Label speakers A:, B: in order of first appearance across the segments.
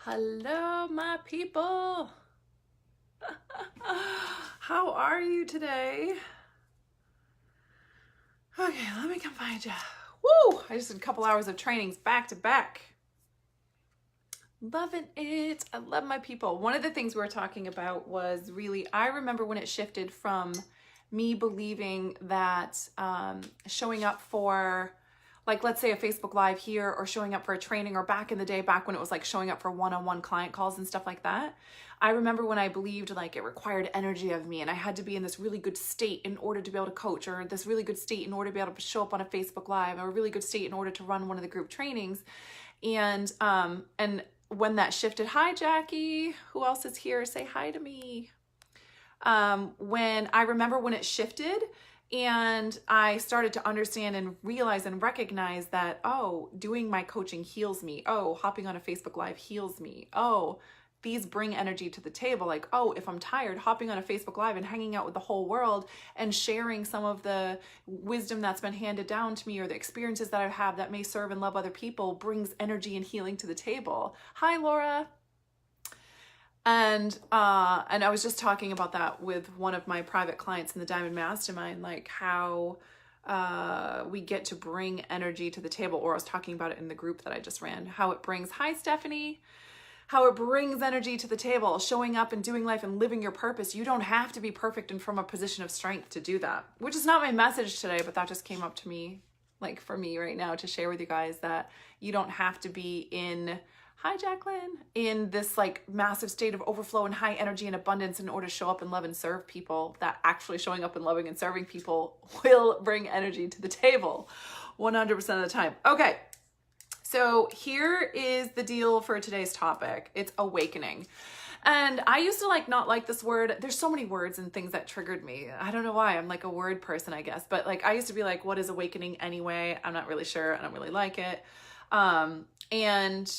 A: Hello, my people. How are you today? Okay, let me come find you. Woo! I just did a couple hours of trainings back to back. Loving it. I love my people. One of the things we were talking about was really, I remember when it shifted from me believing that showing up for, like, let's say a Facebook Live here, or showing up for a training, or back in the day, back when it was like showing up for one-on-one client calls and stuff like that. I remember when I believed like it required energy of me and I had to be in this really good state in order to be able to coach, or this really good state in order to be able to show up on a Facebook Live, or a really good state in order to run one of the group trainings. And when that shifted, hi Jackie, who else is here? Say hi to me. When I remember when it shifted and I started to understand and realize and recognize that, oh, doing my coaching heals me. Oh, hopping on a Facebook Live heals me. Oh, these bring energy to the table. Like, oh, if I'm tired, hopping on a Facebook Live and hanging out with the whole world and sharing some of the wisdom that's been handed down to me, or the experiences that I have that may serve and love other people, brings energy and healing to the table. Hi, Laura. And I was just talking about that with one of my private clients in the Diamond Mastermind, like how we get to bring energy to the table. Or I was talking about it in the group that I just ran, how it brings, hi Stephanie, how it brings energy to the table, showing up and doing life and living your purpose. You don't have to be perfect and from a position of strength to do that, which is not my message today, but that just came up to me, like for me right now, to share with you guys that you don't have to be in, hi Jacqueline, in this like massive state of overflow and high energy and abundance in order to show up and love and serve people. That actually showing up and loving and serving people will bring energy to the table 100% of the time. Okay. So here is the deal for today's topic. It's awakening. And I used to not like this word. There's so many words and things that triggered me. I don't know why. I'm like a word person, I guess. But like I used to be like, what is awakening anyway? I'm not really sure. I don't really like it. And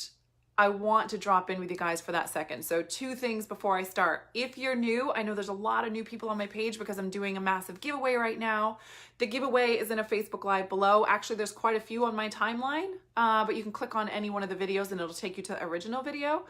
A: I want to drop in with you guys for that second. So 2 things before I start. If you're new, I know there's a lot of new people on my page because I'm doing a massive giveaway right now. The giveaway is in a Facebook Live below. Actually, there's quite a few on my timeline, but you can click on any one of the videos and it'll take you to the original video.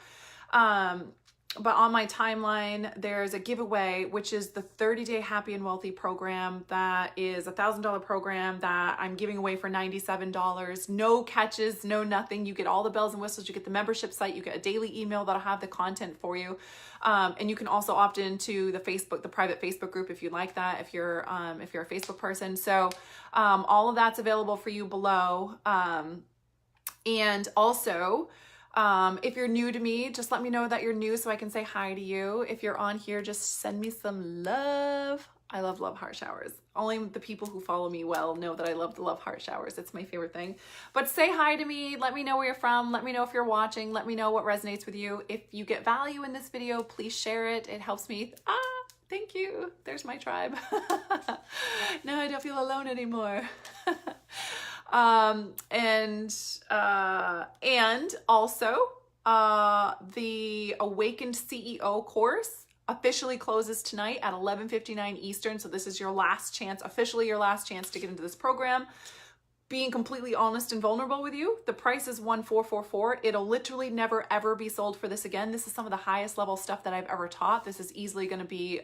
A: But on my timeline, there's a giveaway, which is the 30-day Happy and Wealthy program. That is a $1,000 program that I'm giving away for $97. No catches, no nothing. You get all the bells and whistles. You get the membership site. You get a daily email that'll have the content for you. And you can also opt into the private Facebook group if you like that, if you're a Facebook person. So all of that's available for you below. And also, if you're new to me, just let me know that you're new so I can say hi to you. If you're on here, just send me some love. I love heart showers. Only the people who follow me well know that I love the love heart showers. It's my favorite thing. But say hi to me. Let me know where you're from. Let me know if you're watching. Let me know what resonates with you. If you get value in this video, please share it. It helps me. Thank you. There's my tribe. Now I don't feel alone anymore. And also, the Awakened CEO course officially closes tonight at 11:59 Eastern. So this is your last chance, officially your last chance to get into this program. Being completely honest and vulnerable with you, the price is $1,444. It'll literally never ever be sold for this again. This is some of the highest level stuff that I've ever taught. This is easily going to be,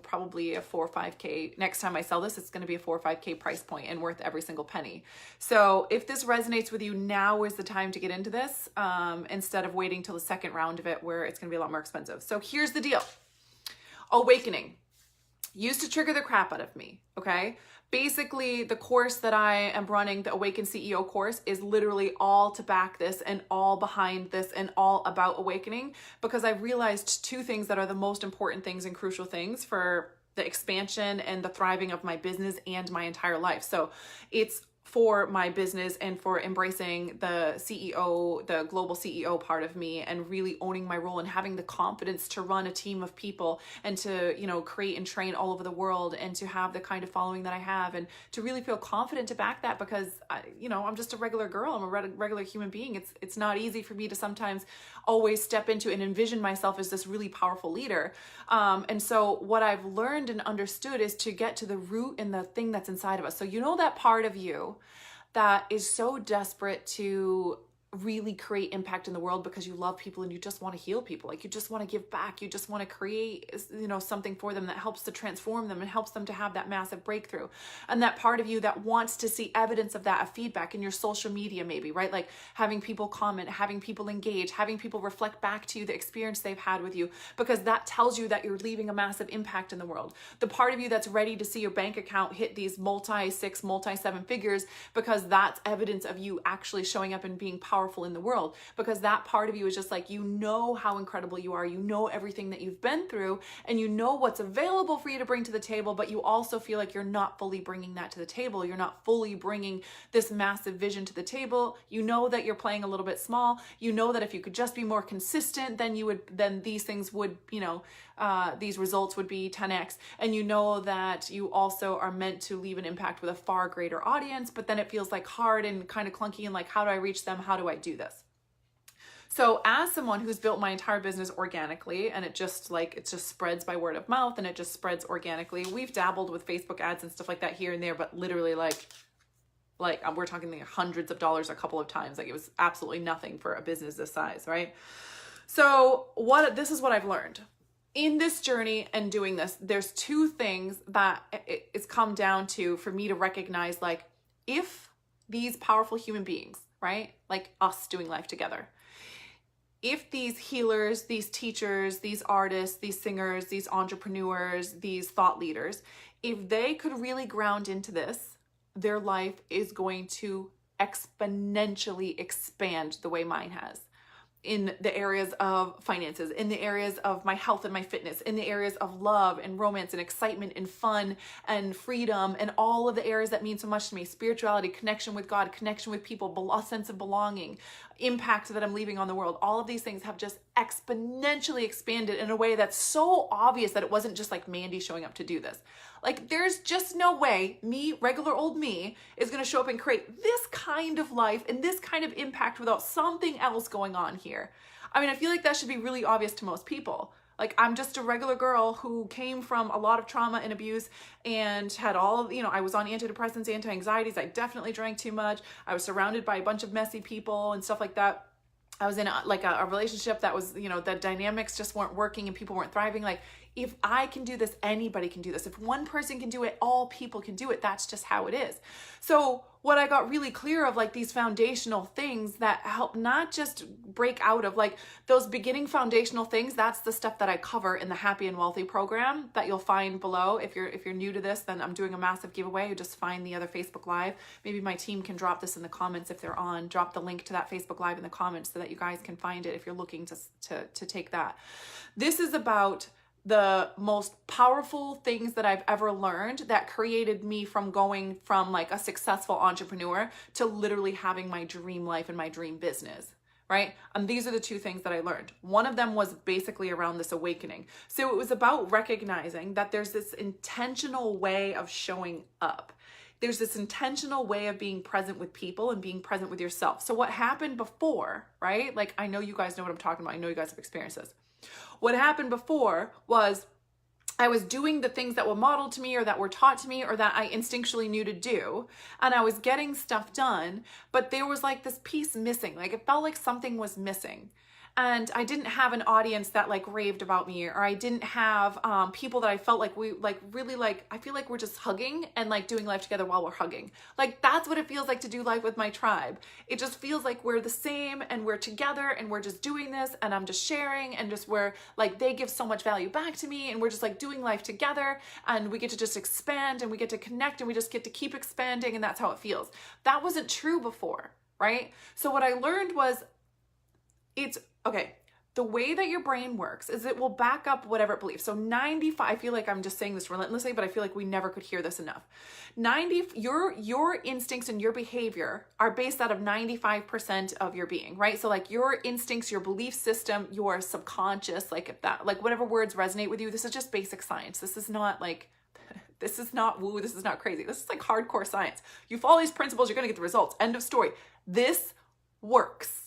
A: probably a 4 or 5K. Next time I sell this, it's going to be a 4 or 5K price point and worth every single penny. So if this resonates with you, now is the time to get into this, instead of waiting till the second round of it where it's going to be a lot more expensive. So here's the deal. Awakening used to trigger the crap out of me. Okay. Basically, the course that I am running, the Awakened CEO course, is literally all to back this and all behind this and all about awakening, because I realized 2 things that are the most important things and crucial things for the expansion and the thriving of my business and my entire life. So it's for my business and for embracing the CEO, the global CEO part of me, and really owning my role and having the confidence to run a team of people and to, create and train all over the world and to have the kind of following that I have and to really feel confident to back that, because I'm just a regular girl. I'm a regular human being. It's not easy for me to sometimes always step into and envision myself as this really powerful leader. And so what I've learned and understood is to get to the root and the thing that's inside of us. So that part of you that is so desperate to really create impact in the world because you love people and you just want to heal people. Like you just want to give back. You just want to create, something for them that helps to transform them and helps them to have that massive breakthrough. And that part of you that wants to see evidence of that, of feedback in your social media, maybe, right? Like having people comment, having people engage, having people reflect back to you the experience they've had with you, because that tells you that you're leaving a massive impact in the world. The part of you that's ready to see your bank account hit these multi-6, multi-7 figures, because that's evidence of you actually showing up and being powerful in the world, because that part of you is just like, how incredible you are, everything that you've been through, and what's available for you to bring to the table, but you also feel like you're not fully bringing that to the table. You're not fully bringing this massive vision to the table. You know that you're playing a little bit small. You know that if you could just be more consistent, then these things would, these results would be 10x. And you know that you also are meant to leave an impact with a far greater audience, but then it feels like hard and kind of clunky and like, how do I reach them? How do I do this? So as someone who's built my entire business organically, and it just spreads by word of mouth and it just spreads organically. We've dabbled with Facebook ads and stuff like that here and there, but literally like we're talking like hundreds of dollars a couple of times. Like it was absolutely nothing for a business this size, right? So this is what I've learned. In this journey and doing this, there's two things that it's come down to for me to recognize, like if these powerful human beings, right? Like us doing life together, if these healers, these teachers, these artists, these singers, these entrepreneurs, these thought leaders, if they could really ground into this, their life is going to exponentially expand the way mine has. In the areas of finances, in the areas of my health and my fitness, in the areas of love and romance and excitement and fun and freedom and all of the areas that mean so much to me, spirituality, connection with God, connection with people, a sense of belonging, impact that I'm leaving on the world. All of these things have just exponentially expanded in a way that's so obvious that it wasn't just like Mandy showing up to do this. Like there's just no way me, regular old me, is going to show up and create this kind of life and this kind of impact without something else going on here. I mean, I feel like that should be really obvious to most people. Like I'm just a regular girl who came from a lot of trauma and abuse and had all of, I was on antidepressants, anti-anxieties. I definitely drank too much. I was surrounded by a bunch of messy people and stuff like that. I was in a relationship that was, the dynamics just weren't working and people weren't thriving. Like if I can do this, anybody can do this. If one person can do it, all people can do it. That's just how it is. So what I got really clear of, like these foundational things that help not just break out of like those beginning foundational things, that's the stuff that I cover in the Happy and Wealthy program that you'll find below. If you're new to this, then I'm doing a massive giveaway. You just find the other Facebook Live. Maybe my team can drop this in the comments if they're on. Drop the link to that Facebook Live in the comments so that you guys can find it if you're looking to take that. This is about the most powerful things that I've ever learned that created me from going from like a successful entrepreneur to literally having my dream life and my dream business, right? And these are the two things that I learned. One of them was basically around this awakening. So it was about recognizing that there's this intentional way of showing up. There's this intentional way of being present with people and being present with yourself. So what happened before, right? Like I know you guys know what I'm talking about. I know you guys have experienced this. What happened before was I was doing the things that were modeled to me or that were taught to me or that I instinctually knew to do. And I was getting stuff done, but there was like this piece missing. Like it felt like something was missing. And I didn't have an audience that like raved about me, or I didn't have people that I felt like we like really like, I feel like we're just hugging and like doing life together while we're hugging. Like that's what it feels like to do life with my tribe. It just feels like we're the same and we're together and we're just doing this and I'm just sharing and just we're like, they give so much value back to me and we're just like doing life together and we get to just expand and we get to connect and we just get to keep expanding and that's how it feels. That wasn't true before, right? So what I learned was okay, the way that your brain works is it will back up whatever it believes. So 95, I feel like I'm just saying this relentlessly, but I feel like we never could hear this enough. Your instincts and your behavior are based out of 95% of your being, right? So like your instincts, your belief system, your subconscious, like if that, like whatever words resonate with you, this is just basic science. This is not like, this is not woo, this is not crazy. This is like hardcore science. You follow these principles, you're going to get the results. End of story. This works.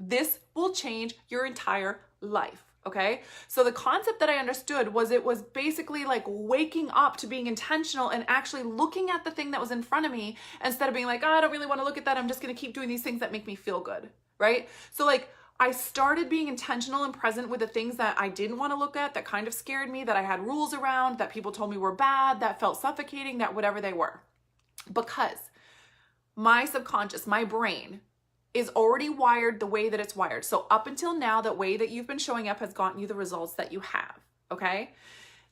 A: This will change your entire life. Okay. So the concept that I understood was it was basically like waking up to being intentional and actually looking at the thing that was in front of me instead of being like, oh, I don't really want to look at that. I'm just going to keep doing these things that make me feel good. Right. So like I started being intentional and present with the things that I didn't want to look at, that kind of scared me, that I had rules around, that people told me were bad, that felt suffocating, that whatever they were. Because my subconscious, my brain, is already wired the way that it's wired. So up until now, the way that you've been showing up has gotten you the results that you have, okay?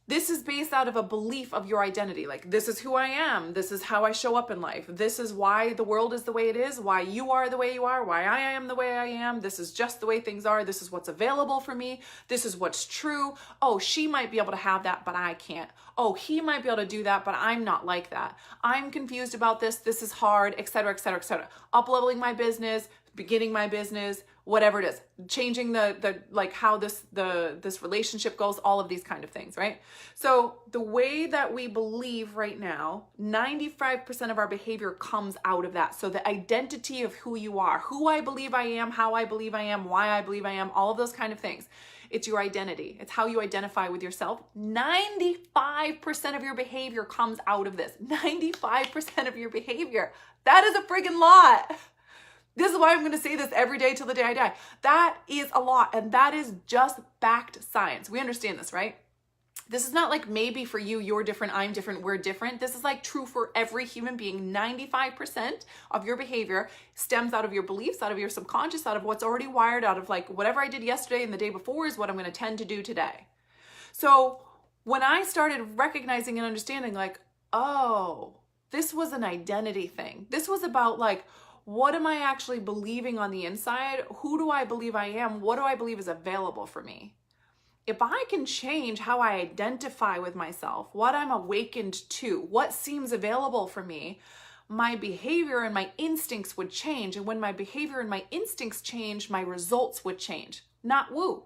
A: This is based out of a belief of your identity. Like, this is who I am. This is how I show up in life. This is why the world is the way it is, why you are the way you are, why I am the way I am. This is just the way things are. This is what's available for me. This is what's true. Oh, she might be able to have that, but I can't. Oh, he might be able to do that, but I'm not like that. I'm confused about this. This is hard, etc., etc., etc. Up-leveling my business, beginning my business, whatever it is, changing the like how this relationship goes, all of these kind of things, right? So the way that we believe right now, 95% of our behavior comes out of that. So the identity of who you are, who I believe I am, how I believe I am, why I believe I am, all of those kind of things. It's your identity. It's how you identify with yourself. 95% of your behavior comes out of this. 95% of your behavior. That is a friggin' lot. This is why I'm going to say this every day till the day I die. That is a lot, and that is just backed science. We understand this, right? This is not like maybe for you, you're different, I'm different, we're different. This is like true for every human being. 95% of your behavior stems out of your beliefs, out of your subconscious, out of what's already wired, out of like whatever I did yesterday and the day before is what I'm going to tend to do today. So when I started recognizing and understanding like, oh, this was an identity thing. This was about like, what am I actually believing on the inside? Who do I believe I am? What do I believe is available for me? If I can change how I identify with myself, what I'm awakened to, what seems available for me, my behavior and my instincts would change. And when my behavior and my instincts change, my results would change. Not woo.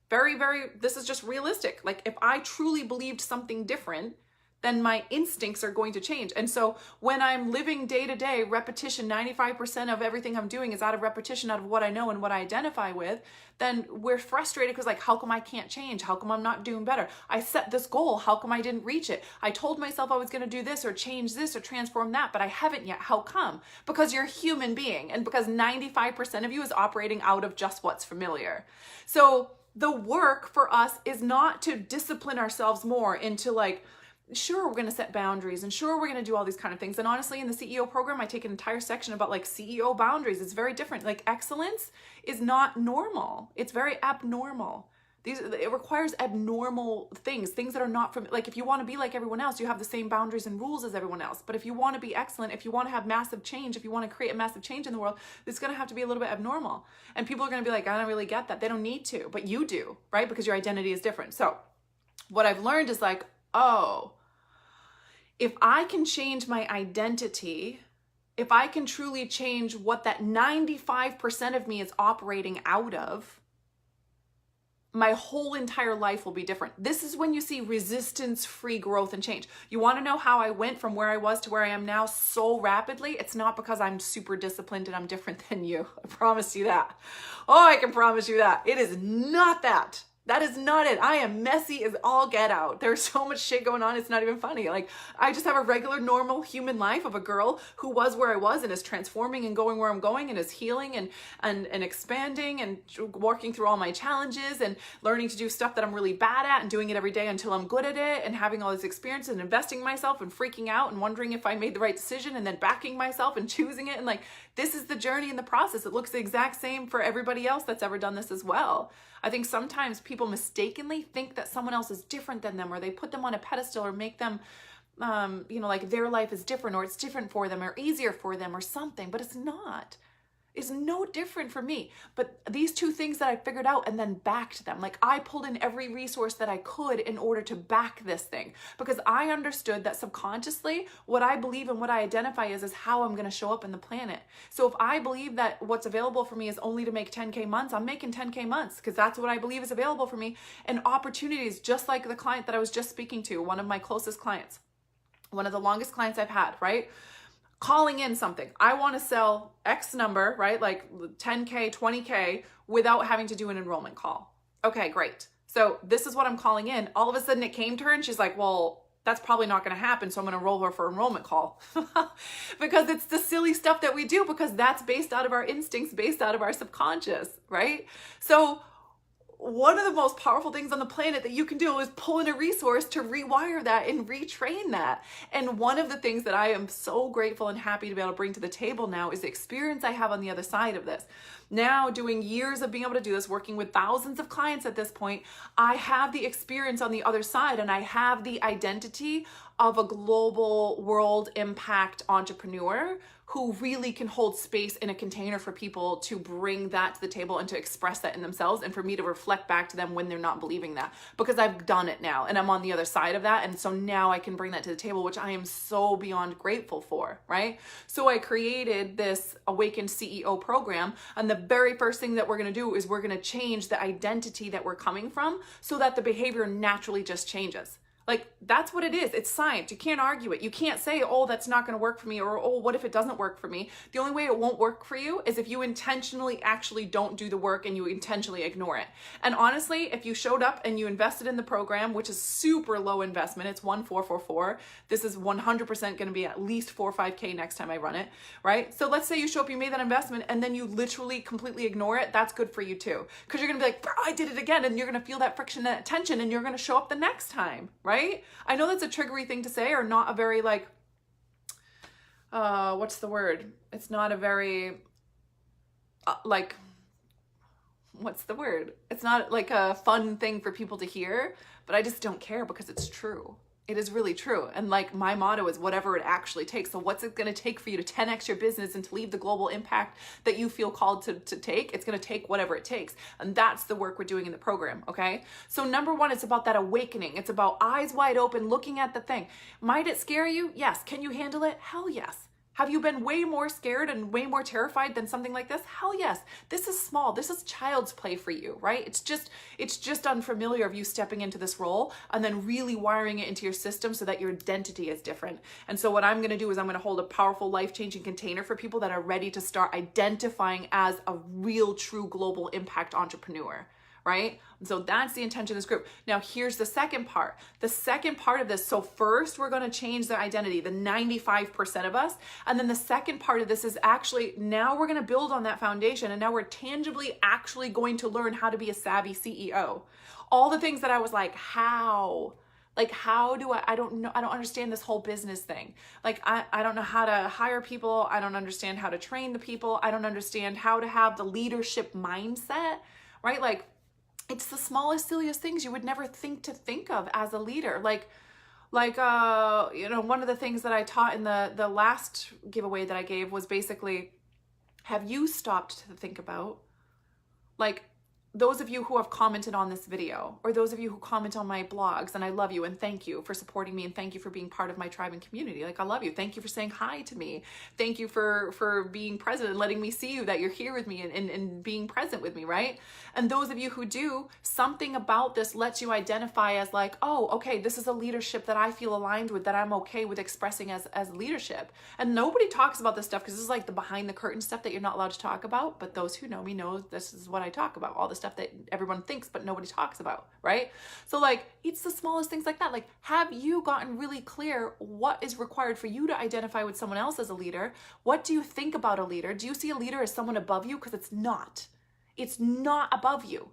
A: Very, very, this is just realistic. Like if I truly believed something different, then my instincts are going to change. And so when I'm living day to day, repetition, 95% of everything I'm doing is out of repetition, out of what I know and what I identify with, then we're frustrated because like, how come I can't change? How come I'm not doing better? I set this goal. How come I didn't reach it? I told myself I was going to do this or change this or transform that, but I haven't yet. How come? Because you're a human being and because 95% of you is operating out of just what's familiar. So the work for us is not to discipline ourselves more into like, sure, we're going to set boundaries and sure, we're going to do all these kind of things. And honestly, in the CEO program, I take an entire section about like CEO boundaries. It's very different. Like excellence is not normal. It's very abnormal. It requires abnormal things that are not from, like if you want to be like everyone else, you have the same boundaries and rules as everyone else. But if you want to be excellent, if you want to have massive change, if you want to create a massive change in the world, it's going to have to be a little bit abnormal. And people are going to be like, I don't really get that. They don't need to, but you do, right? Because your identity is different. So what I've learned is like, oh, if I can change my identity, if I can truly change what that 95% of me is operating out of, my whole entire life will be different. This is when you see resistance-free growth and change. You want to know how I went from where I was to where I am now so rapidly? It's not because I'm super disciplined and I'm different than you. I promise you that. Oh, I can promise you that. It is not that. That is not it. I am messy as all get out. There's so much shit going on. It's not even funny. Like I just have a regular, normal human life of a girl who was where I was and is transforming and going where I'm going and is healing and expanding and working through all my challenges and learning to do stuff that I'm really bad at and doing it every day until I'm good at it and having all this experience and investing in myself and freaking out and wondering if I made the right decision and then backing myself and choosing it. And like, this is the journey and the process. It looks the exact same for everybody else that's ever done this as well. I think sometimes people mistakenly think that someone else is different than them, or they put them on a pedestal or make them, like their life is different or it's different for them or easier for them or something, but it's not. It's no different for me. But these two things that I figured out and then backed them, like I pulled in every resource that I could in order to back this thing because I understood that subconsciously what I believe and what I identify is how I'm going to show up in the planet. So if I believe that what's available for me is only to make 10K months, I'm making 10K months because that's what I believe is available for me. And opportunities, just like the client that I was just speaking to, one of my closest clients, one of the longest clients I've had, right? Calling in something. I want to sell X number, right? Like 10K, 20K without having to do an enrollment call. Okay, great. So this is what I'm calling in. All of a sudden it came to her and she's like, well, that's probably not going to happen. So I'm going to enroll her for enrollment call because it's the silly stuff that we do, because that's based out of our instincts, based out of our subconscious, right? So one of the most powerful things on the planet that you can do is pull in a resource to rewire that and retrain that. And one of the things that I am so grateful and happy to be able to bring to the table now is the experience I have on the other side of this. Now, doing years of being able to do this, working with thousands of clients at this point, I have the experience on the other side, and I have the identity of a global world impact entrepreneur who really can hold space in a container for people to bring that to the table and to express that in themselves, and for me to reflect back to them when they're not believing that, because I've done it now and I'm on the other side of that. And so now I can bring that to the table, which I am so beyond grateful for, right? So I created this Awakened CEO program, and the very first thing that we're going to do is we're going to change the identity that we're coming from so that the behavior naturally just changes. Like, that's what it is. It's science. You can't argue it. You can't say, oh, that's not going to work for me, or, oh, what if it doesn't work for me? The only way it won't work for you is if you intentionally actually don't do the work and you intentionally ignore it. And honestly, if you showed up and you invested in the program, which is super low investment, it's 1,444. This is 100% going to be at least 4 or 5K next time I run it, right? So let's say you show up, you made that investment, and then you literally completely ignore it. That's good for you too. Because you're going to be like, I did it again. And you're going to feel that friction, that tension, and you're going to show up the next time, right? I know that's a triggery thing to say, or not a very like, what's the word? It's not a very, like, what's the word? It's not like a fun thing for people to hear, but I just don't care because it's true. It is really true. And like, my motto is whatever it actually takes. So what's it going to take for you to 10x your business and to leave the global impact that you feel called to take? It's going to take whatever it takes. And that's the work we're doing in the program. Okay. So number one, it's about that awakening. It's about eyes wide open, looking at the thing. Might it scare you? Yes. Can you handle it? Hell yes. Have you been way more scared and way more terrified than something like this? Hell yes. This is small. This is child's play for you, right? It's just unfamiliar of you stepping into this role and then really wiring it into your system so that your identity is different. And so what I'm going to do is I'm going to hold a powerful, life-changing container for people that are ready to start identifying as a real, true global impact entrepreneur. Right? And so that's the intention of this group. Now, here's the second part. The second part of this, so first we're going to change the identity, the 95% of us. And then the second part of this is actually, now we're going to build on that foundation. And now we're tangibly actually going to learn how to be a savvy CEO. All the things that I was like, how? Like, how do I don't know. I don't understand this whole business thing. Like, I don't know how to hire people. I don't understand how to train the people. I don't understand how to have the leadership mindset, right? Like, it's the smallest, silliest things you would never think of as a leader. Like, you know, one of the things that I taught in the last giveaway that I gave was basically, have you stopped to think about, like, those of you who have commented on this video, or those of you who comment on my blogs, and I love you and thank you for supporting me, and thank you for being part of my tribe and community. Like, I love you. Thank you for saying hi to me. Thank you for being present and letting me see you, that you're here with me and being present with me, right? And those of you who do, something about this lets you identify as like, oh, okay, this is a leadership that I feel aligned with, that I'm okay with expressing as leadership. And nobody talks about this stuff because this is like the behind the curtain stuff that you're not allowed to talk about. But those who know me know this is what I talk about, all the stuff that everyone thinks but nobody talks about, right? So like, it's the smallest things like that. Like, have you gotten really clear what is required for you to identify with someone else as a leader? What do you think about a leader? Do you see a leader as someone above you? Because it's not. It's not above you.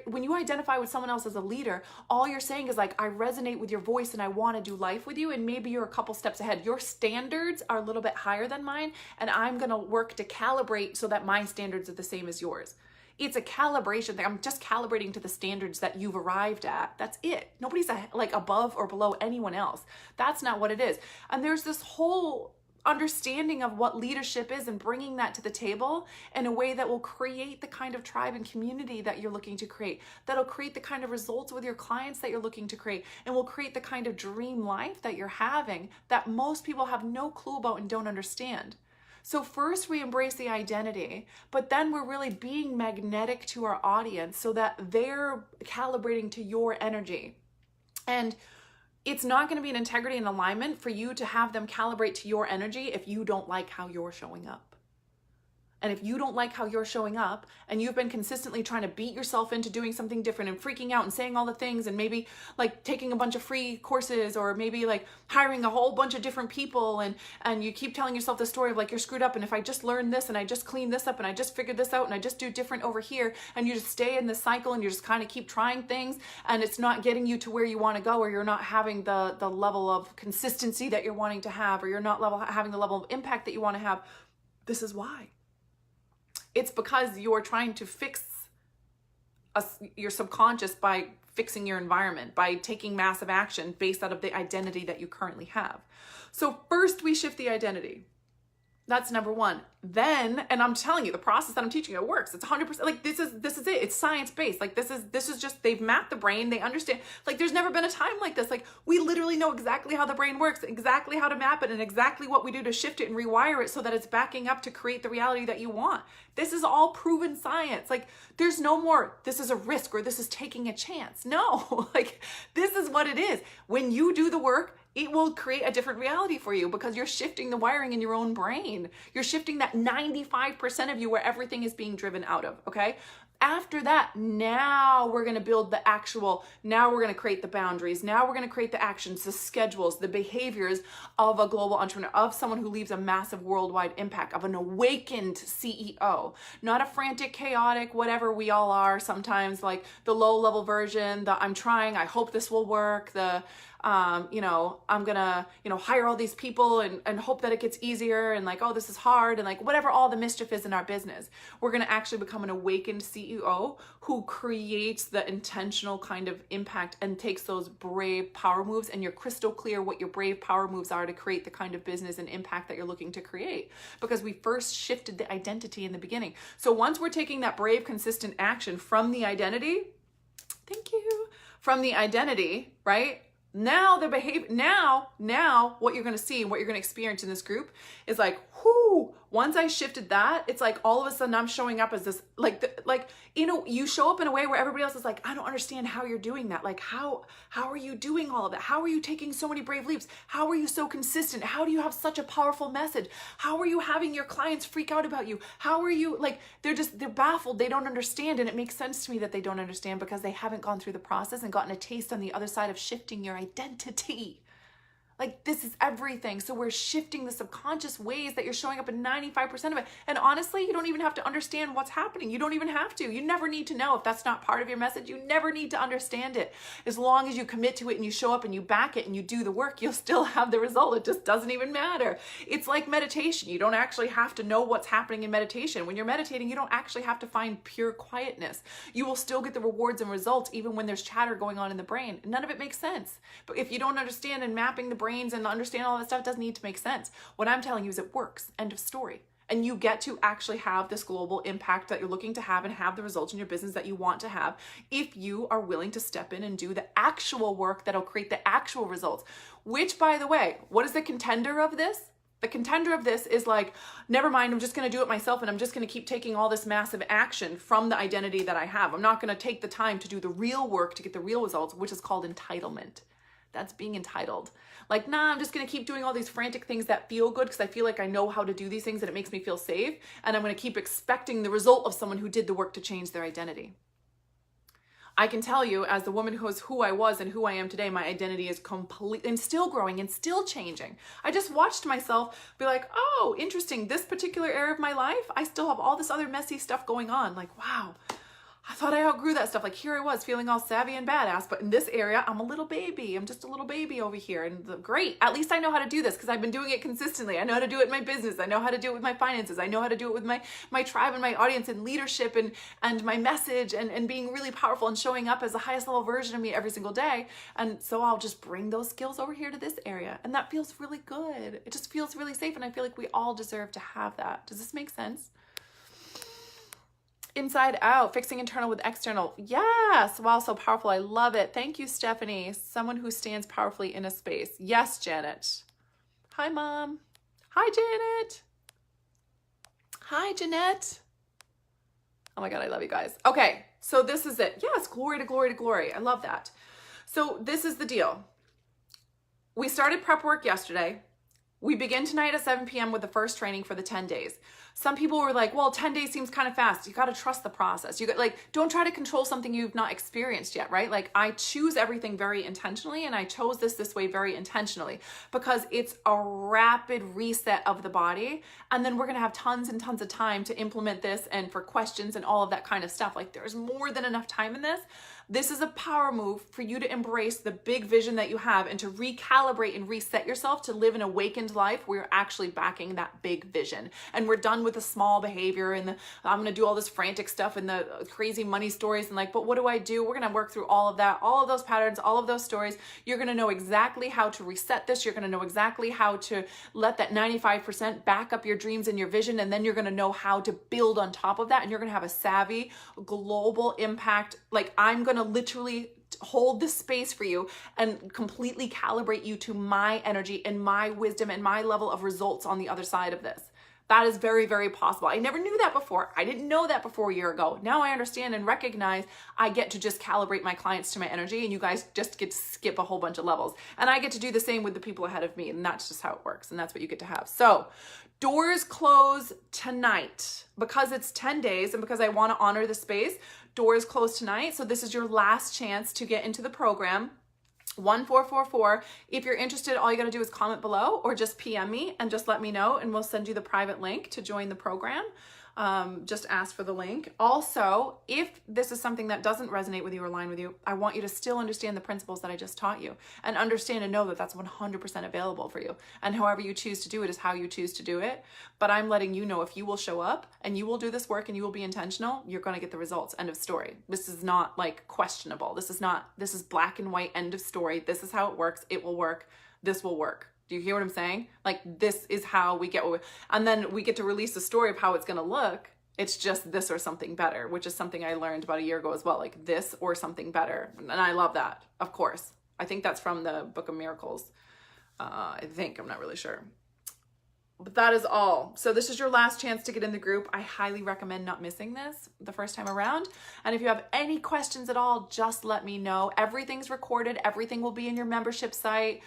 A: When you identify with someone else as a leader, all you're saying is like, I resonate with your voice and I want to do life with you, and maybe you're a couple steps ahead. Your standards are a little bit higher than mine, and I'm going to work to calibrate so that my standards are the same as yours. It's a calibration thing. I'm just calibrating to the standards that you've arrived at. That's it. Nobody's like above or below anyone else. That's not what it is. And there's this whole understanding of what leadership is and bringing that to the table in a way that will create the kind of tribe and community that you're looking to create, that'll create the kind of results with your clients that you're looking to create, and will create the kind of dream life that you're having that most people have no clue about and don't understand. So first we embrace the identity, but then we're really being magnetic to our audience so that they're calibrating to your energy. And it's not going to be an integrity and alignment for you to have them calibrate to your energy if you don't like how you're showing up. And if you don't like how you're showing up and you've been consistently trying to beat yourself into doing something different and freaking out and saying all the things and maybe like taking a bunch of free courses or maybe like hiring a whole bunch of different people and you keep telling yourself the story of like you're screwed up and if I just learn this and I just clean this up and I just figured this out and I just do different over here and you just stay in this cycle and you just kind of keep trying things and it's not getting you to where you want to go or you're not having the level of consistency that you're wanting to have or you're not having the level of impact that you want to have, this is why. It's because you're trying to fix your subconscious by fixing your environment, by taking massive action based out of the identity that you currently have. So first we shift the identity. That's number one. Then, and I'm telling you, the process that I'm teaching, it works. It's 100%, like this is it. It's science-based. Like this is just, they've mapped the brain. They understand, like there's never been a time like this. Like we literally know exactly how the brain works, exactly how to map it and exactly what we do to shift it and rewire it so that it's backing up to create the reality that you want. This is all proven science. Like there's no more, this is a risk or this is taking a chance. No, like this is what it is. When you do the work, it will create a different reality for you because you're shifting the wiring in your own brain. You're shifting that 95% of you where everything is being driven out of, okay? After that, now we're going to build the actual, now we're going to create the boundaries. Now we're going to create the actions, the schedules, the behaviors of a global entrepreneur, of someone who leaves a massive worldwide impact, of an awakened CEO, not a frantic, chaotic, whatever we all are sometimes, like the low level version, the I'm trying, I hope this will work, the I'm gonna, hire all these people and hope that it gets easier and like, oh, this is hard and like whatever all the mischief is in our business. We're gonna actually become an awakened CEO who creates the intentional kind of impact and takes those brave power moves, and you're crystal clear what your brave power moves are to create the kind of business and impact that you're looking to create, because we first shifted the identity in the beginning. So once we're taking that brave, consistent action from the identity, from the identity, right? Now the behavior, now what you're going to see and what you're going to experience in this group is like, whoo, once I shifted that, it's like all of a sudden I'm showing up as this, you show up in a way where everybody else is like, I don't understand how you're doing that. Like, how are you doing all of that? How are you taking so many brave leaps? How are you so consistent? How do you have such a powerful message? How are you having your clients freak out about you? How are you, they're baffled. They don't understand. And it makes sense to me that they don't understand because they haven't gone through the process and gotten a taste on the other side of shifting your identity. Like this is everything. So we're shifting the subconscious ways that you're showing up in 95% of it. And honestly, you don't even have to understand what's happening. You don't even have to. You never need to know if that's not part of your message. You never need to understand it. As long as you commit to it and you show up and you back it and you do the work, you'll still have the result. It just doesn't even matter. It's like meditation. You don't actually have to know what's happening in meditation. When you're meditating, you don't actually have to find pure quietness. You will still get the rewards and results even when there's chatter going on in the brain. None of it makes sense. But if you don't understand and mapping the brain and understand all that stuff, doesn't need to make sense. What I'm telling you is it works. End of story. And you get to actually have this global impact that you're looking to have and have the results in your business that you want to have if you are willing to step in and do the actual work that'll create the actual results. Which, by the way, what is the contender of this? The contender of this is like, never mind, I'm just going to do it myself and I'm just going to keep taking all this massive action from the identity that I have. I'm not going to take the time to do the real work to get the real results, which is called entitlement. That's being entitled. Like, nah, I'm just going to keep doing all these frantic things that feel good because I feel like I know how to do these things and it makes me feel safe. And I'm going to keep expecting the result of someone who did the work to change their identity. I can tell you, as the woman who I was and who I am today, my identity is completely and still growing and still changing. I just watched myself be like, oh, interesting. This particular area of my life, I still have all this other messy stuff going on. Like, wow. I thought I outgrew that stuff. Like here I was feeling all savvy and badass, but in this area, I'm a little baby. I'm just a little baby over here. And great, at least I know how to do this because I've been doing it consistently. I know how to do it in my business. I know how to do it with my finances. I know how to do it with my tribe and my audience and leadership and my message and being really powerful and showing up as the highest level version of me every single day. And so I'll just bring those skills over here to this area. And that feels really good. It just feels really safe. And I feel like we all deserve to have that. Does this make sense? Inside out, fixing internal with external. Yes. Wow, so powerful. I love it. Thank you, Stephanie. Someone who stands powerfully in a space. Yes, Janet. Hi, Mom. Hi, Janet. Hi, Jeanette. Oh my God, I love you guys. Okay, so this is it. Yes, glory to glory to glory. I love that. So this is the deal. We started prep work yesterday. We begin tonight at 7 p.m. with the first training for the 10 days. Some people were like, well, 10 days seems kind of fast. You got to trust the process. You got, like, don't try to control something you've not experienced yet, right? Like, I choose everything very intentionally, and I chose this way very intentionally because it's a rapid reset of the body. And then we're going to have tons and tons of time to implement this and for questions and all of that kind of stuff. Like, there's more than enough time in this. This is a power move for you to embrace the big vision that you have and to recalibrate and reset yourself to live an awakened life where you're actually backing that big vision. And we're done with the small behavior and I'm going to do all this frantic stuff and the crazy money stories and like, but what do I do? We're going to work through all of that, all of those patterns, all of those stories. You're going to know exactly how to reset this. You're going to know exactly how to let that 95% back up your dreams and your vision. And then you're going to know how to build on top of that. And you're going to have a savvy global impact. Like, I'm going to literally hold the space for you and completely calibrate you to my energy and my wisdom and my level of results on the other side of this. That is very, very possible. I never knew that before. I didn't know that before a year ago. Now I understand and recognize I get to just calibrate my clients to my energy, and you guys just get to skip a whole bunch of levels. And I get to do the same with the people ahead of me, and that's just how it works, and that's what you get to have. So doors close tonight because it's 10 days and because I want to honor the space. Doors close tonight. So this is your last chance to get into the program. 1444. If you're interested, all you got to do is comment below or just PM me and just let me know, and we'll send you the private link to join the program. Just ask for the link. Also, if this is something that doesn't resonate with you or align with you, I want you to still understand the principles that I just taught you and understand and know that that's 100% available for you. And however you choose to do it is how you choose to do it. But I'm letting you know, if you will show up and you will do this work and you will be intentional, you're going to get the results. End of story. This is not like questionable. This is black and white. End of story. This is how it works. It will work. This will work. Do you hear what I'm saying? Like, this is how we get, and then we get to release the story of how it's going to look. It's just this or something better, which is something I learned about a year ago as well. Like, this or something better. And I love that, of course. I think that's from the Book of Miracles. I think, I'm not really sure. But that is all. So this is your last chance to get in the group. I highly recommend not missing this the first time around. And if you have any questions at all, just let me know. Everything's recorded. Everything will be in your membership site.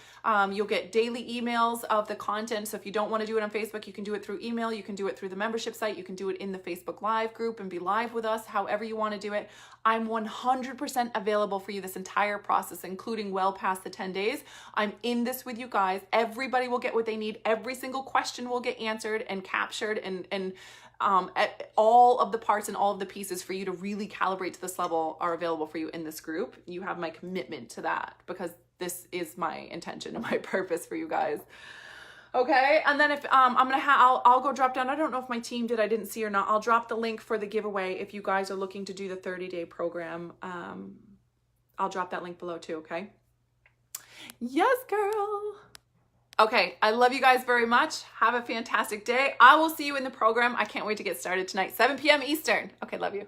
A: You'll get daily emails of the content. So if you don't want to do it on Facebook, you can do it through email. You can do it through the membership site. You can do it in the Facebook Live group and be live with us, however you want to do it. I'm 100% available for you this entire process, including well past the 10 days. I'm in this with you guys. Everybody will get what they need. Every single question will get answered and captured, and all of the parts and all of the pieces for you to really calibrate to this level are available for you in this group. You have my commitment to that because this is my intention and my purpose for you guys. Okay, and then if I'll go drop down. I don't know if my team did. I didn't see or not. I'll drop the link for the giveaway if you guys are looking to do the 30-day program. I'll drop that link below too. Okay. Yes, girl. Okay, I love you guys very much. Have a fantastic day. I will see you in the program. I can't wait to get started tonight, 7 p.m. Eastern. Okay, love you.